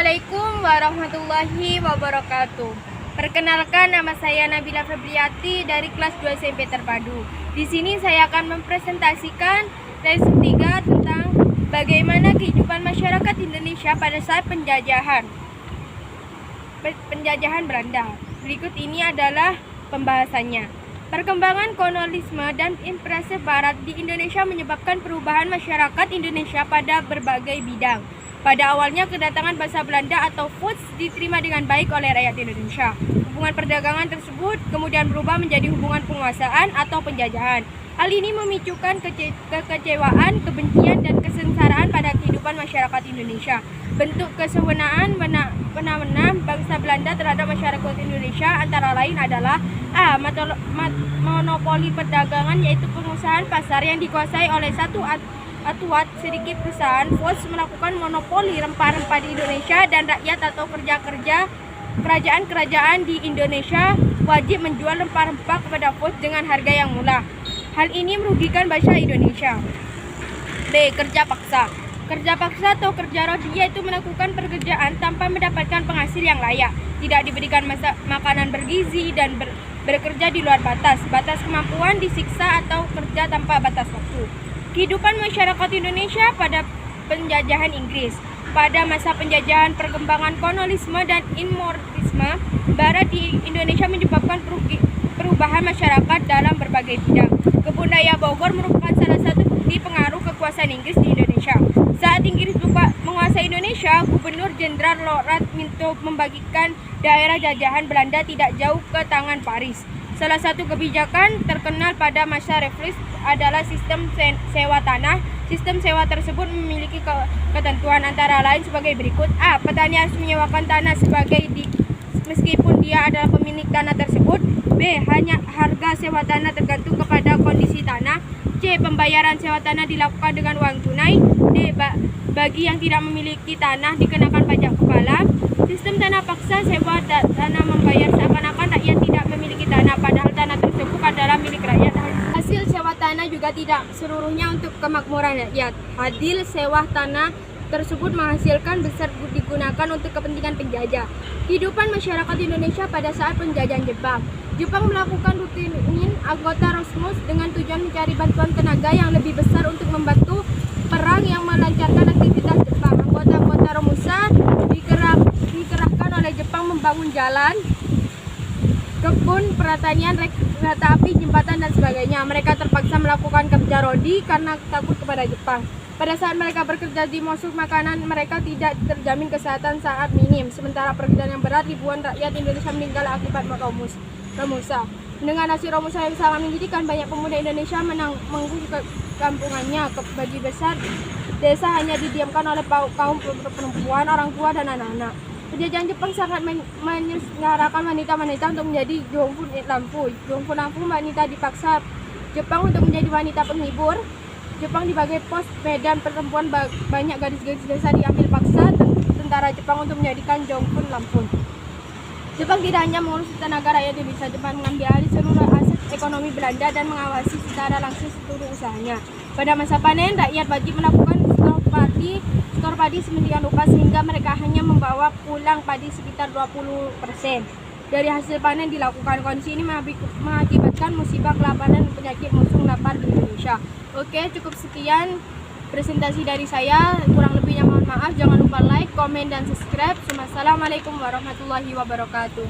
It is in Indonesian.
Assalamualaikum warahmatullahi wabarakatuh. Perkenalkan, nama saya Nabila Febriati dari kelas 2 SMP Terpadu. Di sini saya akan mempresentasikan lesson 3 tentang bagaimana kehidupan masyarakat Indonesia pada saat penjajahan Belanda. Berikut ini adalah pembahasannya. Perkembangan kolonialisme dan impresi Barat di Indonesia menyebabkan perubahan masyarakat Indonesia pada berbagai bidang. Pada awalnya, kedatangan bangsa Belanda atau Foots diterima dengan baik oleh rakyat Indonesia. Hubungan perdagangan tersebut kemudian berubah menjadi hubungan penguasaan atau penjajahan. Hal ini memicukan kekecewaan, kebencian, dan kesengsaraan pada kehidupan masyarakat Indonesia. Bentuk kesewenaan wewenang bangsa Belanda terhadap masyarakat Indonesia antara lain adalah A. Monopoli perdagangan, yaitu pengusahaan pasar yang dikuasai oleh satu atau sedikit perusahaan. Foots melakukan monopoli rempah-rempah di Indonesia, dan rakyat atau kerajaan di Indonesia wajib menjual rempah-rempah kepada Foots dengan harga yang murah. Hal ini merugikan bangsa Indonesia. B. Kerja paksa. Kerja paksa atau kerja rodi yaitu melakukan pekerjaan tanpa mendapatkan penghasil yang layak, tidak diberikan makanan bergizi, dan bekerja di luar batas kemampuan, disiksa atau kerja tanpa batas waktu. Kehidupan masyarakat Indonesia pada penjajahan Inggris. Pada masa penjajahan, perkembangan kolonialisme dan imperialisme Barat di Indonesia menyebabkan perubahan masyarakat dalam berbagai bidang. Kebun raya Bogor merupakan salah satu bukti pengaruh kekuasaan Inggris di Indonesia. Saat Inggris menguasai Indonesia, Gubernur Jenderal Lord Minto membagikan daerah jajahan Belanda tidak jauh ke tangan Paris. Salah satu kebijakan terkenal pada masa revolusi adalah sistem sewa tanah. Sistem sewa tersebut memiliki ketentuan antara lain sebagai berikut. A. Petani harus menyewakan tanah meskipun dia adalah pemilik tanah tersebut. B. Hanya harga sewa tanah tergantung kepada kondisi tanah. C. Pembayaran sewa tanah dilakukan dengan uang tunai. D. Bagi yang tidak memiliki tanah dikenakan pajak kepala. Sistem tanah paksa, sewa tanah membayar seakan-akan rakyat tidak memiliki tanah, padahal tanah tersebut adalah milik rakyat. Hasil sewa tanah juga tidak seluruhnya untuk kemakmuran rakyat. Hasil sewa tanah tersebut menghasilkan besar digunakan untuk kepentingan penjajah. Kehidupan masyarakat Indonesia pada saat penjajahan Jepang. Jepang melakukan rutinin anggota Rosmus dengan tujuan mencari bantuan tenaga yang lebih besar untuk membantu perang yang melancarkan aktivitas Jepang. Anggota-anggota Romusa dikerahkan oleh Jepang membangun jalan, kebun, pertanian, kereta api, jembatan, dan sebagainya. Mereka terpaksa melakukan kerja rodi karena takut kepada Jepang. Pada saat mereka bekerja di Mosul, makanan mereka tidak terjamin, kesehatan sangat minim. Sementara pekerjaan yang berat, ribuan rakyat Indonesia meninggal akibat Romusa. Dengan hasil Romusa yang sangat menyedihkan, banyak pemuda Indonesia menanggung ke kampungannya. Bagi besar desa hanya didiamkan oleh kaum perempuan, orang tua, dan anak-anak. Penjajahan Jepang sangat menyelenggarakan wanita-wanita untuk menjadi Jongfu Lampu. Wanita dipaksa Jepang untuk menjadi wanita penghibur. Jepang dibagi pos medan pertempuran, banyak gadis-gadis desa diambil paksa tentara Jepang untuk menjadikan Jongfu Lampu. Jepang tidak hanya mengurus tenaga rakyat Indonesia, Jepang mengambil alih seluruh aset ekonomi Belanda dan mengawasi secara langsung seluruh usahanya. Pada masa panen, rakyat wajib melakukan skor padi semediaan upah, sehingga mereka hanya membawa pulang padi sekitar 20% dari hasil panen dilakukan. Kondisi ini mengakibatkan musibah kelaparan dan penyakit musuh lapar di Indonesia. Oke, cukup sekian presentasi dari saya. Kurang lebihnya mohon maaf. Jangan lupa like, komen, dan subscribe. Wassalamualaikum warahmatullahi wabarakatuh.